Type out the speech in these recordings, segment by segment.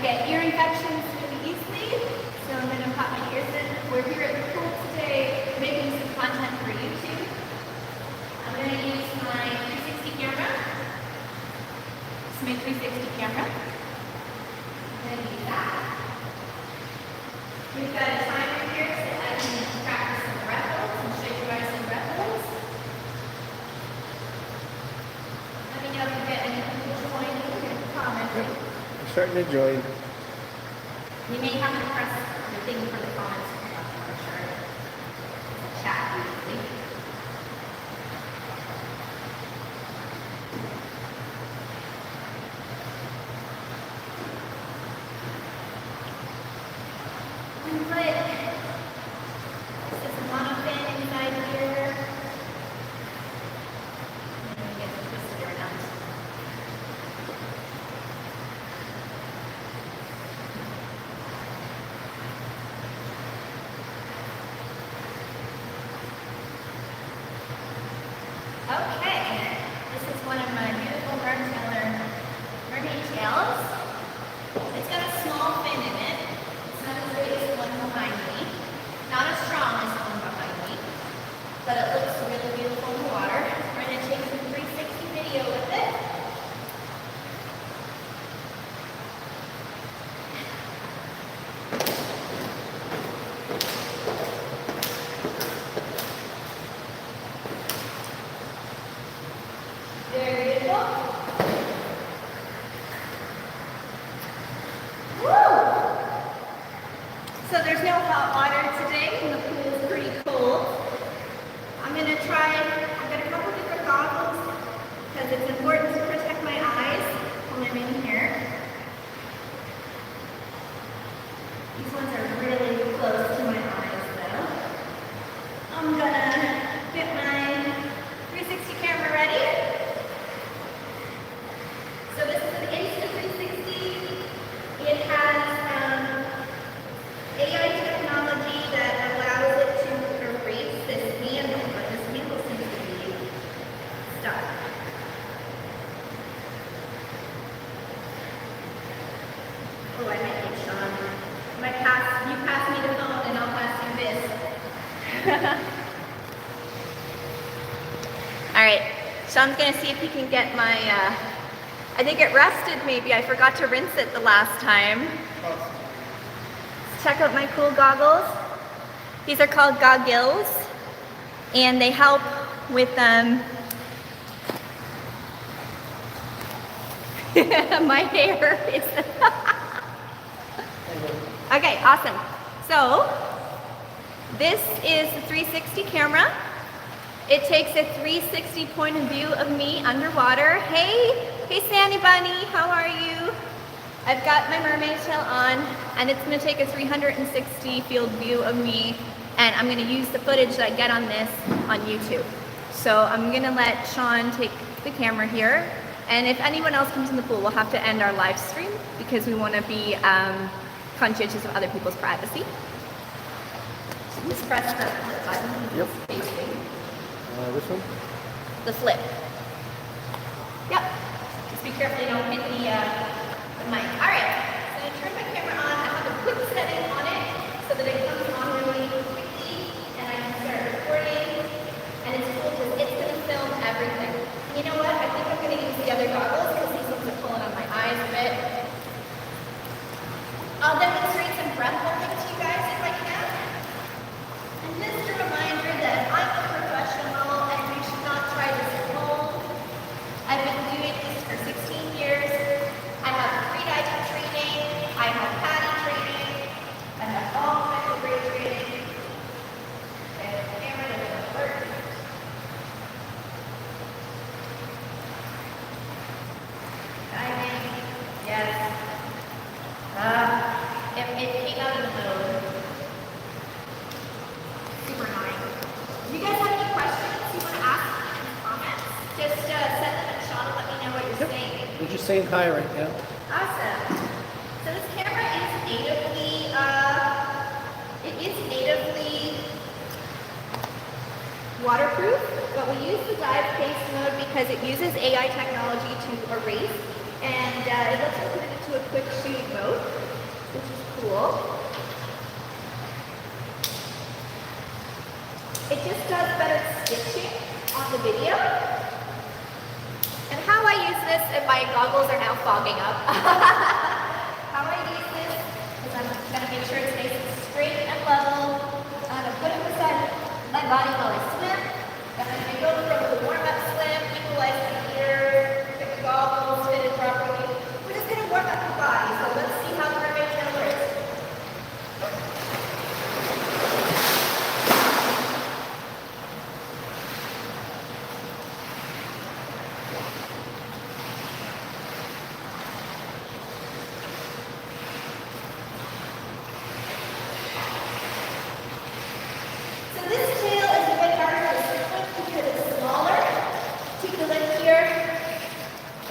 get ear infections really easily, so I'm gonna pop my ears in. We're here at the pool today, making some content for YouTube. I'm gonna use my 360 camera. It's my 360 camera. I'm gonna use that. We've got a timer here so I can practice some breath holds and show you guys some breath holds. Let me know if you get any people joining in the comments. I'm starting to join. You may have to press the thing for the comments to come up for sure. Chat usually. This is Monofin inside here. And then we get to twist it around. Okay, this is one of my beautiful mermaid tails. It's got a small fin in it. It's not as big as the one behind me. Not as strong as the one behind me. But it looks really beautiful in the water. We're going to take some 360 video with it. Very beautiful. Woo! So there's no hot water today, and the pool is pretty cold. I've got a couple different goggles because it's important to protect my eyes when I'm in here. These ones are really close to my eyes though. I'm gonna get my 360 camera ready. So this is an Insta360. It has AI technology that allows it to erase this handle, but this handle seems to be stuck. Oh, I might get Sean. You pass me the phone and I'll pass you this. All right, Sean's gonna see if he can get my, I think it rusted maybe. I forgot to rinse it the last time. Check out my cool goggles. These are called goggles, and they help with my hair is okay, awesome. So this is the 360 camera. It takes a 360 point of view of me underwater. Hey Sandy Bunny, how are you? I've got my mermaid tail on, and it's going to take a 360 field view of me, and I'm going to use the footage that I get on this on YouTube. So I'm going to let Sean take the camera here, and if anyone else comes in the pool, we'll have to end our live stream because we want to be conscientious of other people's privacy. So just press the flip button. Yep. Facing. This one? The flip. Yep. Just be careful you don't hit the mic. All right. So I turn my camera on. I have a quick setting on it so that it comes on really quickly and I can start recording. And it's cool because it's going to film everything. You know what? I think I'm going to use the other goggles because these ones are pulling on my eyes a bit. I'll demonstrate some breath holding to you guys if I can. And just a reminder that I'm a professional and you should not try this at home. I've been doing this for 16 years. I have free-diving training. I have PADI training. I have all kinds of great training. And the camera doesn't work. Diving. Yes. It came out of the mode. Super annoying. If you guys have any questions you want to ask in the comments, just send them to Sean and let me know what you're saying. We're just saying hi right now. Awesome. So this camera is natively waterproof, but we use the dive case mode because it uses AI technology to erase, and it lets you put it into do a quick shooting mode, which is cool. It just does better stitching on the video. And how I use this, and my goggles are now fogging up. How I use this is I'm going to make sure it's nice and straight and level. I'm going to put it beside my body while I swim. And then I go from the warm-up swim, equalize my ears, pick the goggles, fit it properly. We're just going to warm up the body. So let's see how the mermaid's going to work.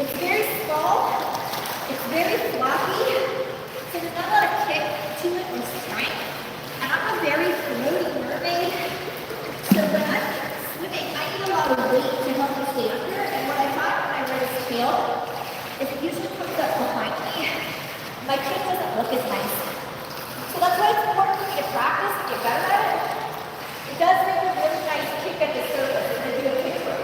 It's very small, it's very floppy, so there's not a lot of kick to it or strength. And I'm a very floaty mermaid, so when I'm swimming, I need a lot of weight to help me stay under. And what I find when I wear this tail is it usually comes up behind me. My kick doesn't look as nice. So that's why it's important for me to practice and get better at it. It does make a really nice kick at the surface when I do a kick throw.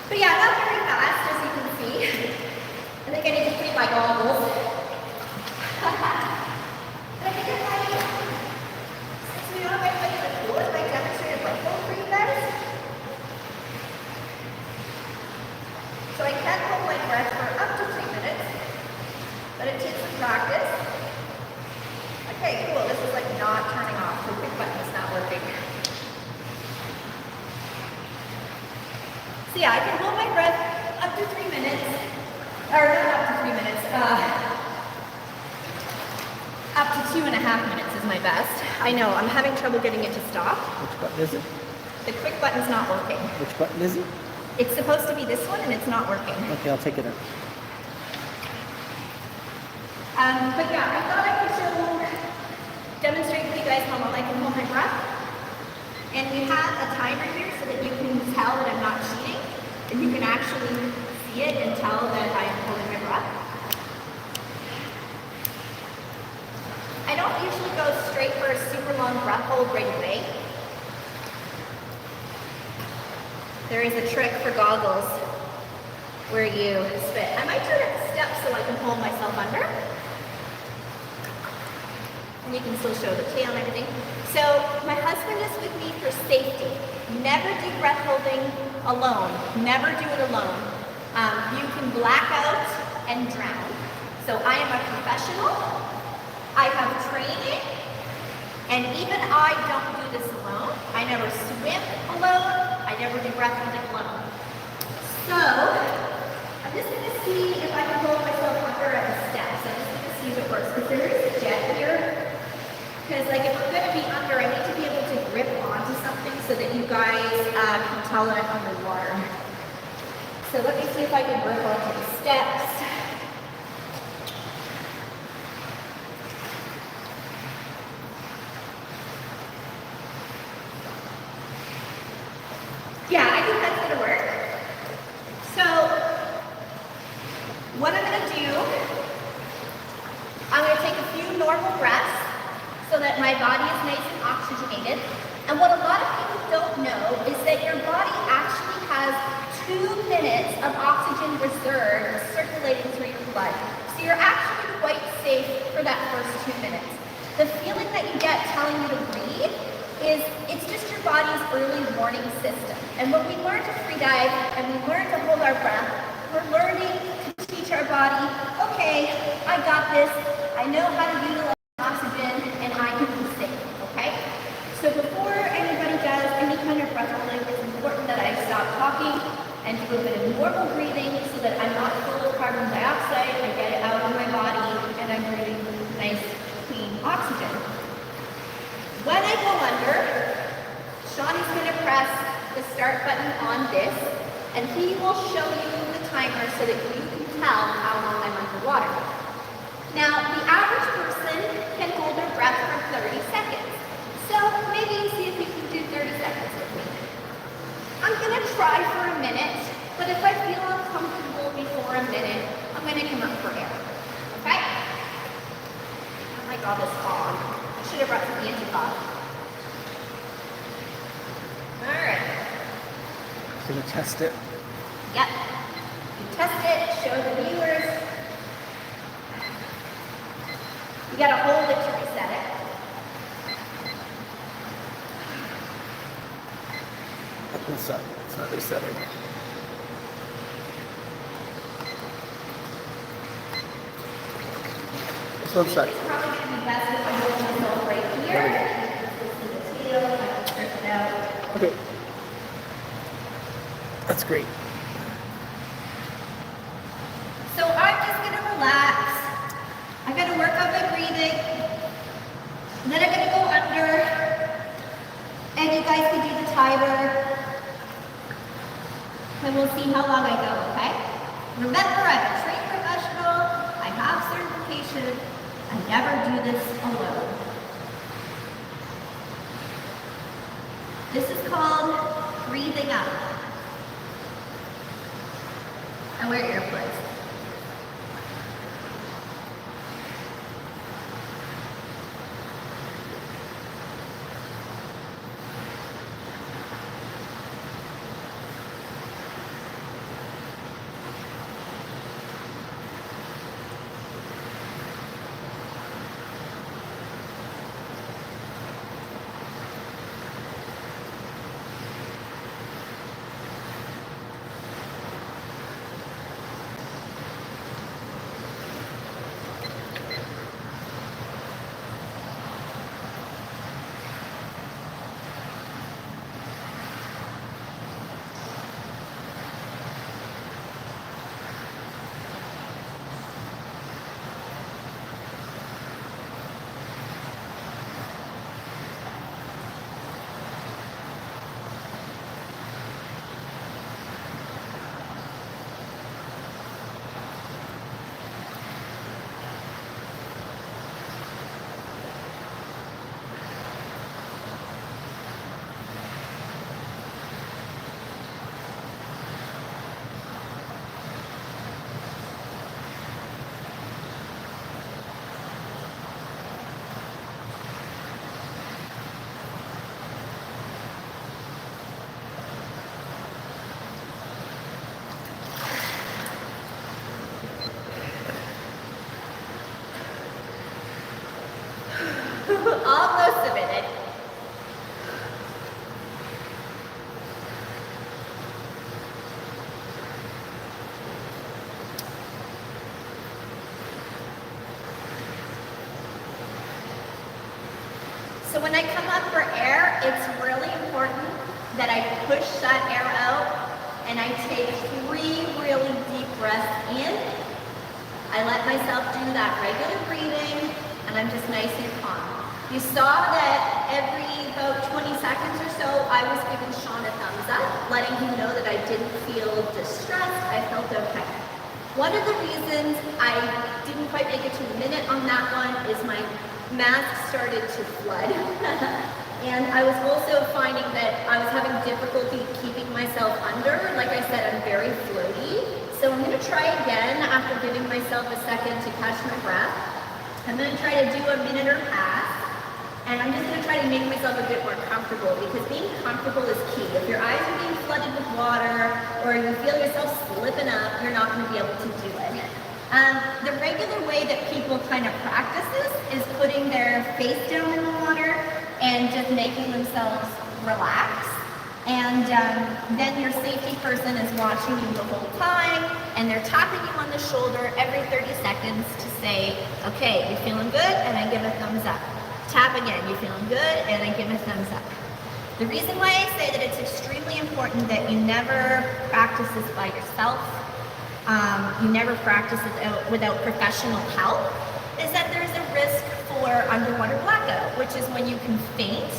But yeah, not very fast, as you can see. I think I need to clean my goggles. But I think if since we don't have anybody in the pool, if I demonstrate a rifle for you guys. So I can hold my breath for up to 3 minutes, but it takes some practice. Okay, cool. This is like not turning off. The quick button is not working. So yeah, I can hold my breath up to 3 minutes, or not up to 3 minutes, up to 2.5 minutes is my best. I know, I'm having trouble getting it to stop. Which button is it? The quick button's not working. Which button is it? It's supposed to be this one and it's not working. Okay, I'll take it out. But yeah, I thought I could demonstrate for you guys how long I can hold my breath. And we have a timer here so that you can tell that I'm not cheating. And you can actually see it and tell that I am holding my breath. I don't usually go straight for a super long breath hold right away. There is a trick for goggles where you spit. I might turn it steps so I can hold myself under. And you can still show the tail and everything. So my husband is with me for safety. Never do breath holding alone. Never do it alone. You can black out and drown. So I am a professional. I have training. And even I don't do this alone. I never swim alone. I never do breath holding alone. So I'm just going to see if I can hold myself under at the steps. I'm just going to see if it works. Because there is a jet here. Because like if I'm going to be under, I need to be able to grip onto something so that you guys can tell that I'm underwater. So let me see if I can grip onto the steps. Yeah, I think that's going to work. So what I'm going to do, I'm going to take a few normal breaths so that my body is nice and oxygenated. And what a lot of people don't know is that your body actually has 2 minutes of oxygen reserve circulating through your blood. So you're actually quite safe for that first 2 minutes. The feeling that you get telling you to breathe is it's just your body's early warning system. And when we learn to free dive and we learn to hold our breath, we're learning to teach our body, okay, I got this, I know how to utilize oxygen, and I can be safe, okay? So before anybody does any kind of breath holding, it's important that I stop talking and do a bit of normal breathing so that I'm not full of carbon dioxide, I get it out of my body, and I'm breathing nice, clean oxygen. When I go under, Shawnee's going to press the start button on this, and he will show you the timer so that you can tell how long I'm underwater. Now, the average person can hold their breath for 30 seconds. So maybe you see if you can do 30 seconds with me. I'm gonna try for a minute, but if I feel uncomfortable before a minute, I'm gonna come up for air, okay? Oh my God, this fog. I should have brought some anti-fog. All right. Gonna test it. Yep. You test it, show the viewers. You gotta hold it to reset it. What's up? It's not resetting. This one's set. It's probably gonna be best if I hold myself right here. This is the tail, I can strip it out. Okay. That's great. So I'm just gonna relax. I gotta work on my breathing. And then I'm gonna go under. And you guys can do the timer. And we'll see how long I go, okay? Remember, I'm a trained professional. I have certification. I never do this alone. This is called breathing out. I wear earplugs. Almost a minute. So when I come up for air, it's really important that I push that air out and I take 3 really deep breaths in. I let myself do that regular breathing and I'm just nice and calm. You saw that every about 20 seconds or so, I was giving Sean a thumbs up, letting him know that I didn't feel distressed, I felt okay. One of the reasons I didn't quite make it to the minute on that one is my mask started to flood. And I was also finding that I was having difficulty keeping myself under. Like I said, I'm very floaty. So I'm gonna try again after giving myself a second to catch my breath. I'm gonna try to do a minute or pass. And I'm just gonna try to make myself a bit more comfortable because being comfortable is key. If your eyes are being flooded with water or you feel yourself slipping up, you're not gonna be able to do it. The regular way that people kind of practice this is putting their face down in the water and just making themselves relax. And then your safety person is watching you the whole time and they're tapping you on the shoulder every 30 seconds to say, okay, you feeling good? And I give a thumbs up. Tap again, you feeling good? And I give a thumbs up. The reason why I say that it's extremely important that you never practice this by yourself, you never practice it without professional help, is that there's a risk for underwater blackout, which is when you can faint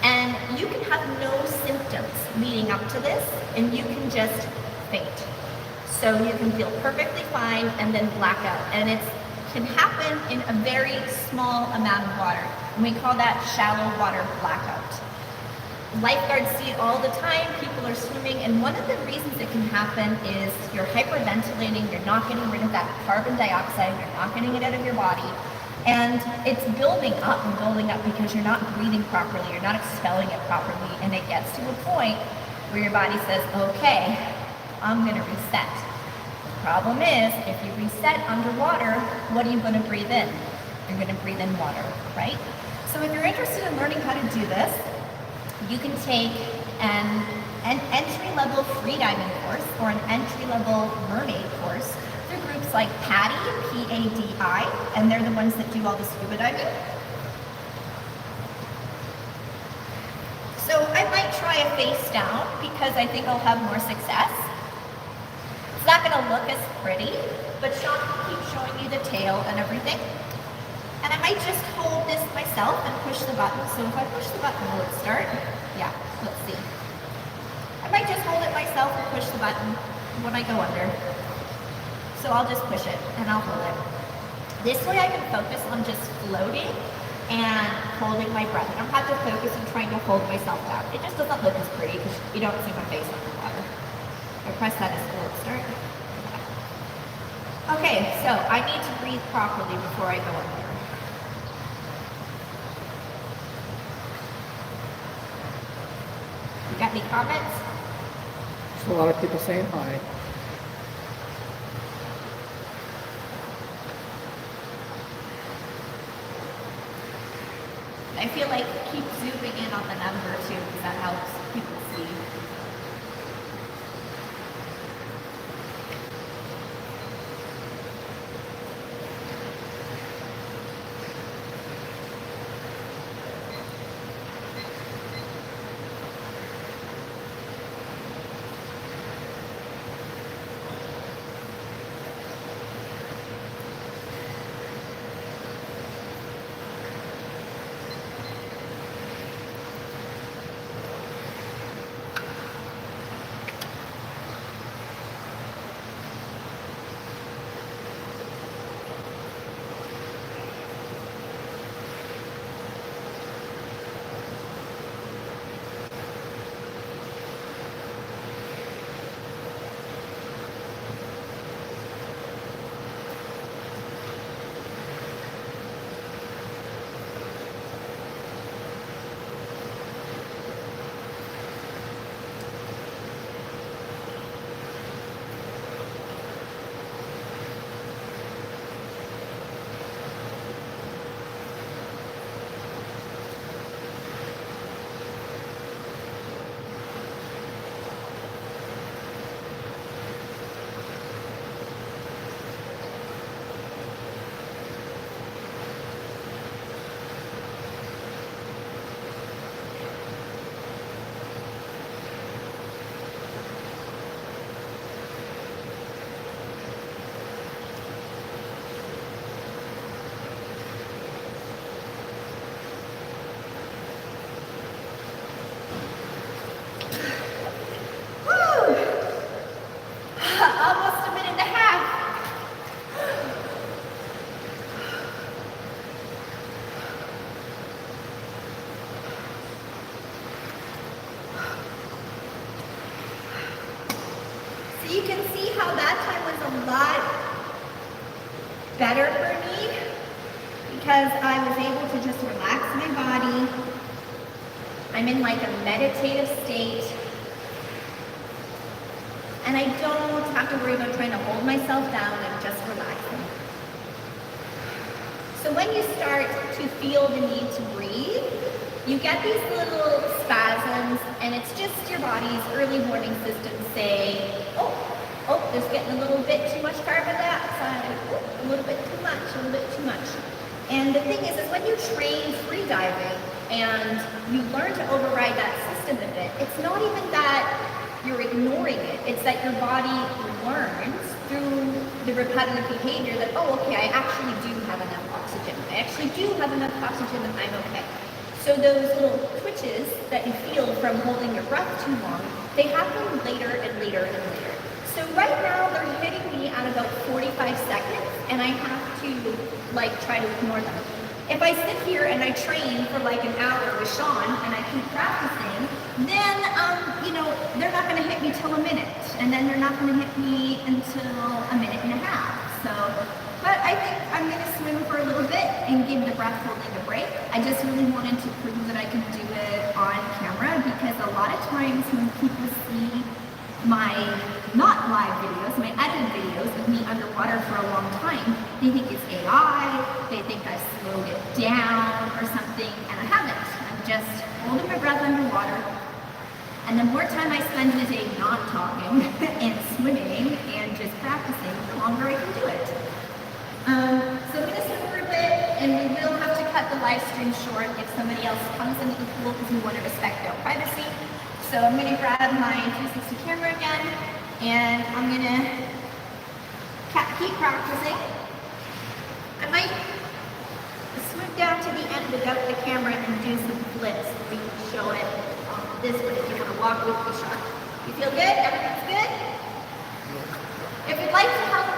and you can have no symptoms leading up to this and you can just faint. So you can feel perfectly fine and then black out. And it's can happen in a very small amount of water, and we call that shallow water blackout. Lifeguards see it all the time. People are swimming, and one of the reasons it can happen is you're hyperventilating, you're not getting rid of that carbon dioxide, you're not getting it out of your body, and it's building up because you're not breathing properly, you're not expelling it properly, and it gets to a point where your body says, okay, I'm gonna reset. The problem is, if you reset underwater, what are you gonna breathe in? You're gonna breathe in water, right? So if you're interested in learning how to do this, you can take an entry-level freediving course or an entry-level mermaid course through groups like PADI, P-A-D-I, and they're the ones that do all the scuba diving. So I might try a face down because I think I'll have more success. It's not going to look as pretty, but Sean will keep showing you the tail and everything. And I might just hold this myself and push the button. So if I push the button, will it start? Yeah, let's see. I might just hold it myself and push the button when I go under. So I'll just push it and I'll hold it. This way I can focus on just floating and holding my breath. I don't have to focus on trying to hold myself down. It just doesn't look as pretty because you don't see my face underwater. I press that as will it start. Okay, so I need to breathe properly before I go under. You got any comments? There's a lot of people saying hi. I feel like keep zooming in on the number too, because that helps people see. You can see how that time was a lot better for me because I was able to just relax my body. I'm in like a meditative state. And I don't have to worry about trying to hold myself down and just relaxing. So when you start to feel the need to breathe, you get these little spasms, and it's just your body's early warning system saying, oh, there's getting a little bit too much carbon dioxide, a little bit too much. And the thing is when you train free diving and you learn to override that system a bit, it's not even that you're ignoring it, it's that your body learns through the repetitive behavior that, oh, okay, I actually do have enough oxygen. I actually do have enough oxygen and I'm okay. So those little twitches that you feel from holding your breath too long, they happen later and later and later. So right now they're hitting me at about 45 seconds, and I have to like try to ignore them. If I sit here and I train for like an hour with Sean and I keep practicing, then they're not going to hit me till a minute, and then they're not going to hit me until a minute and a half. So, but I think I'm going to swim for a little bit and give the breath holding a break. I just really wanted to prove that I can do it on camera, because a lot of times when people see my not live videos, my edited videos of me underwater for a long time, they think it's AI, they think I slowed it down or something, and I haven't. I'm just holding my breath underwater, and the more time I spend in a day not talking and swimming and just practicing, the longer I can do it. So I'm going to swim for a bit, and we will have to cut the live stream short if somebody else comes into the pool, because we want to respect their privacy. So I'm going to grab my 360 camera again, and I'm going to keep practicing. I might swim down to the end without the camera and do some flips. We can show it on this one if you want to walk with me, Sean. You feel good? Everything's good? If you'd like to help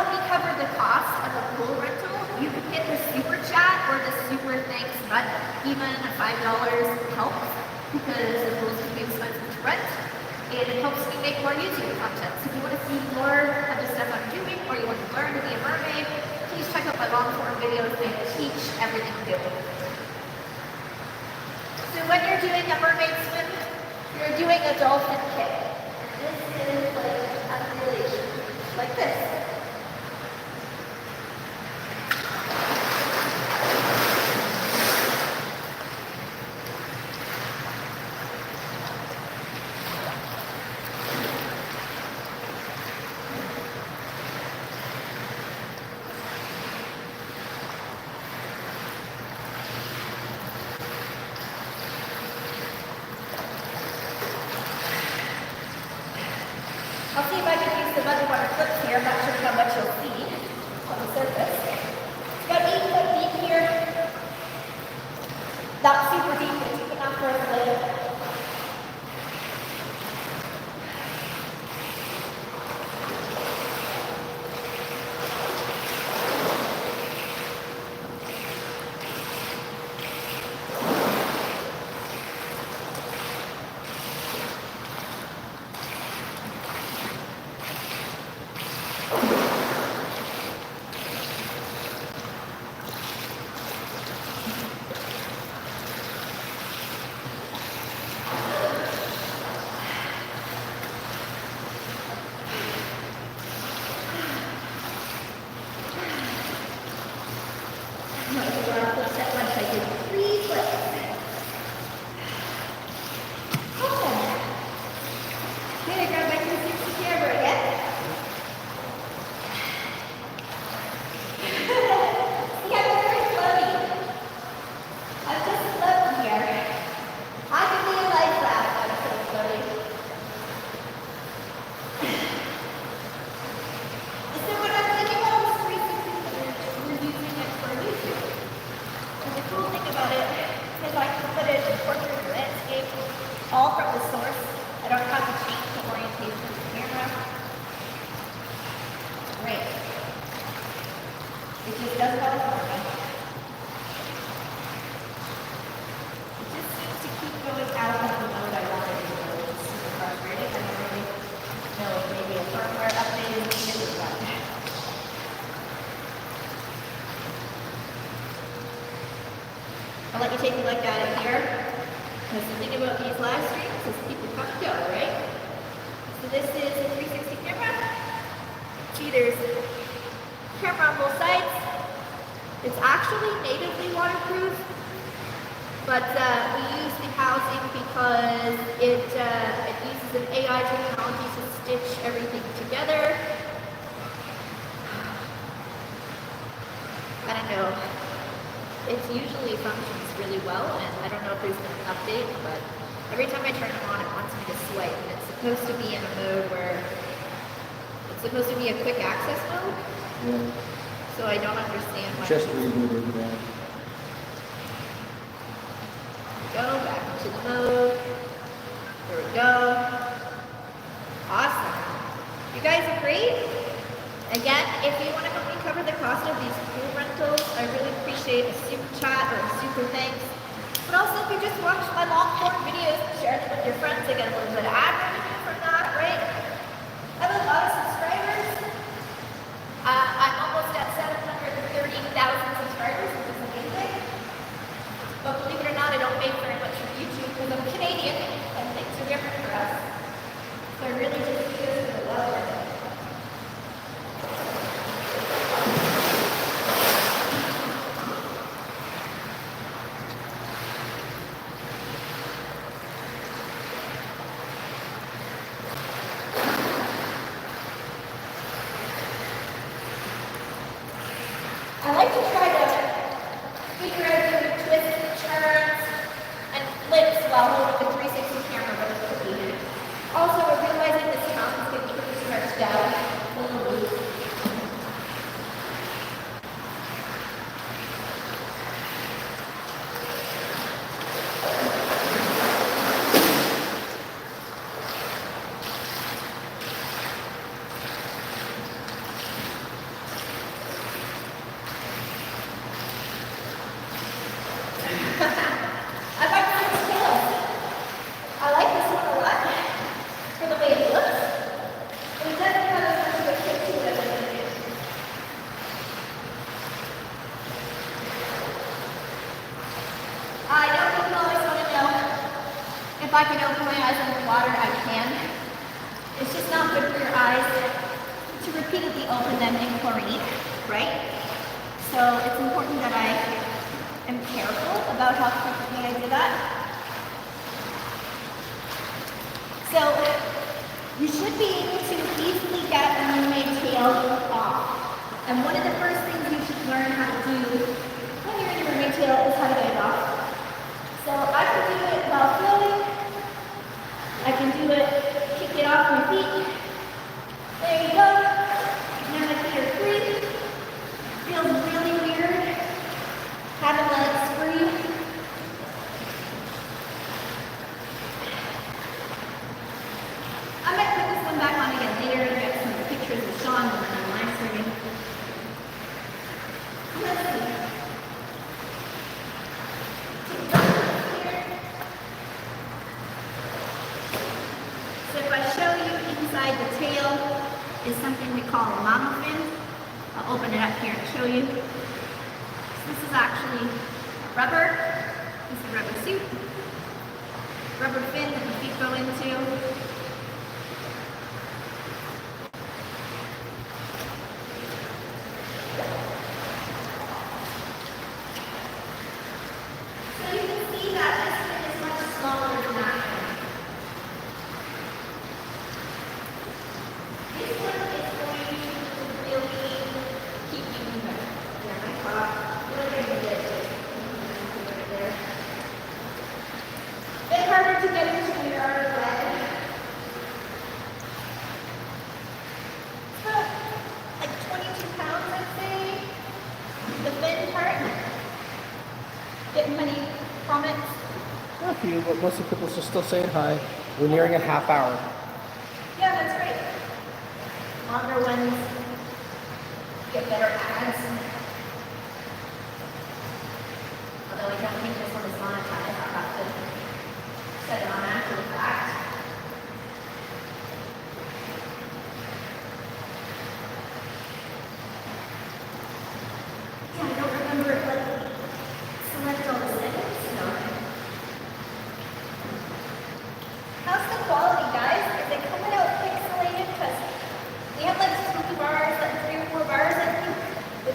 me, cover the cost of a pool rental, you can hit the super chat or the super thanks button. Even $5 helps, because the pools can be expensive to rent, and it helps me make more YouTube content. So if you want to see more of the stuff I'm doing, or you want to learn to be a mermaid, please check out my long form videos. They teach everything I'm doing. So when you're doing a mermaid swim, you're doing a dolphin kick. This is like a relation, like this. I'll see if I can use some underwater clips here. I'm not sure how much you'll see on the surface. It's about 8 foot deep here. Not super deep, but deep enough for us to live. All from the source. I don't have to change the orientation of the camera. Great. It just does it all for me. It just seems to keep going out of the mode I wanted to go. It's super frustrating. I don't really know if maybe a firmware update is needed or what. I'll let you take a look at it here. Because the thing about these live streams is people come and go, right? So this is a 360 camera. See, there's camera on both sides. It's actually natively waterproof, but we use the housing because it uses an AI technology to stitch everything together. I don't know. It usually functions really well, and I don't know if there's been an update, but every time I turn it on, it wants me to swipe, and it's supposed to be in a mode where it's supposed to be a quick access mode. Yeah. So I don't understand why. Just rebooted that. Go back to the mode. Again, if you want to help me cover the cost of these pool rentals, I really appreciate a super chat or a super thanks. But also, if you just watch my long form videos and share them with your friends, I get a little bit of ad revenue from that, right? I have a lot of subscribers. I'm almost at 730,000 subscribers, which is amazing. But believe it or not, I don't make very much from YouTube because I'm Canadian and things are different for us. So I really just do this for the love of it. I like to try to figure out different twists and turns and flips while holding the 360 camera really quickly. Also, we're realizing this mountain is getting pretty stretched out, a little loose. I like this tail. I like this one a lot for the way it looks. But it doesn't have as much of a kick to it as it is. I know people always want to know if I can open my eyes underwater. I can. It's just not good for your eyes to repeatedly open them in chlorine, right? So it's important that I am careful about how frequently I do that. So you should be able to easily get a mermaid tail off. And one of the first things you should learn how to do when you're in your mermaid tail is how to get it off. So I can do it while floating. I can do it, kick it off my feet. There you go. Now my feet are free. Feels really weird. Having legs free. I might put this one back on again later and get some pictures of Sean when I'm live streaming. Let's see. So if I show you inside the tail is something we call a monofin. I'll open it up here and show you. This is actually rubber. This is a rubber suit. Rubber fin that the feet go into. So you can see that this fin is much smaller than that one. This one is going to really keep you moving. Yeah, my God. Bit harder to get into when you're already wet. It's about like 22 pounds, I'd say. The fin part. Getting many comments. Not a few, but most of the people are still saying hi. We're nearing a half hour. Yeah, that's right. Longer ones get better ads. Although I don't think this one is monetized, I'll have to set it on after the fact. Yeah, I don't remember it like select all the settings, so. How's the quality, guys? Is it coming out pixelated? Because we have like 2 bars, like 3 or 4 bars, I think, with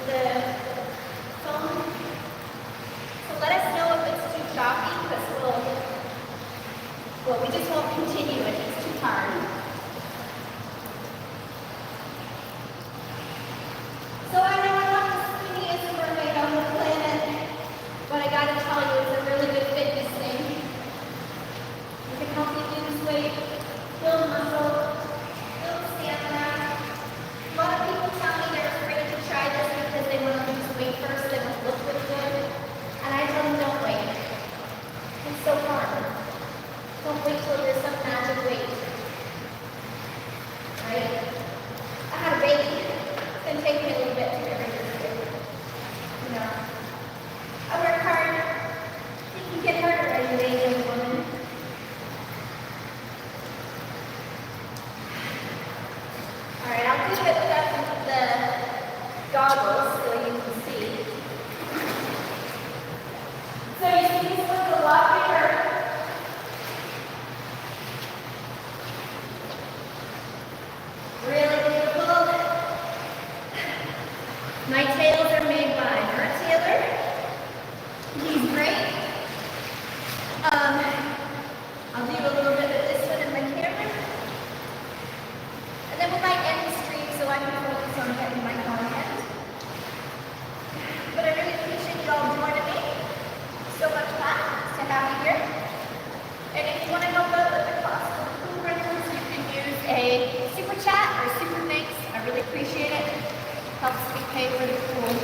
videos are made by Taylor. He's great. I'll do a little bit of this one in my camera. And then we might end the stream so I can focus on getting my content. But I really appreciate you all joining me. So much fun to have you here. And if you want to help out with the cost of the pool rentals, you can use a super chat or super thanks. I really appreciate it. Helps me pay for the pool.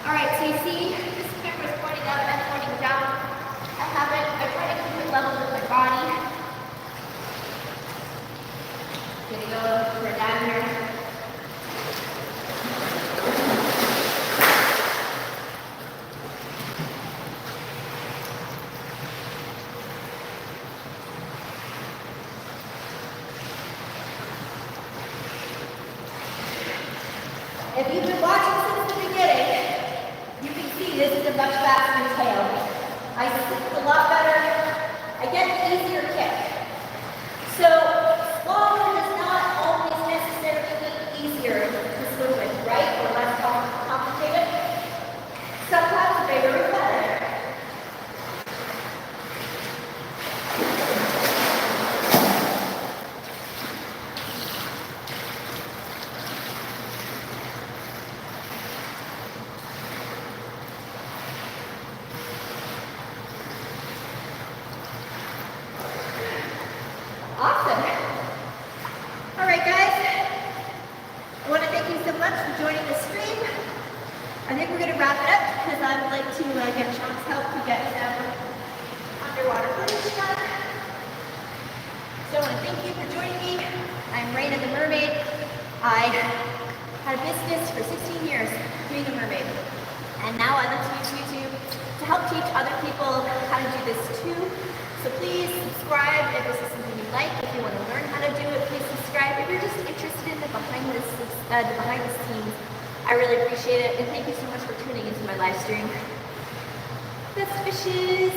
Alright, so you see this camera is pointing up and pointing down. I try to keep it level with my body. Gonna go for down here. If you've been watching since the beginning, you can see this is a much faster tail. I sleep a lot better. I get an easier kick. So, smaller does not always necessarily mean easier to swim with, right? Or less complicated. Sometimes bigger is better. Awesome. All right, guys. I want to thank you so much for joining the stream. I think we're going to wrap it up because I would like to get Sean's help to get some underwater footage done. So I want to thank you for joining me. I'm Raina the Mermaid. I had a business for 16 years being a mermaid. And now I love to use YouTube to help teach other people how to do this too. So please subscribe if this is something you like. If you want to learn how to do it, please subscribe. If you're just interested in the behind the scenes, I really appreciate it. And thank you so much for tuning into my live stream. Best fishes.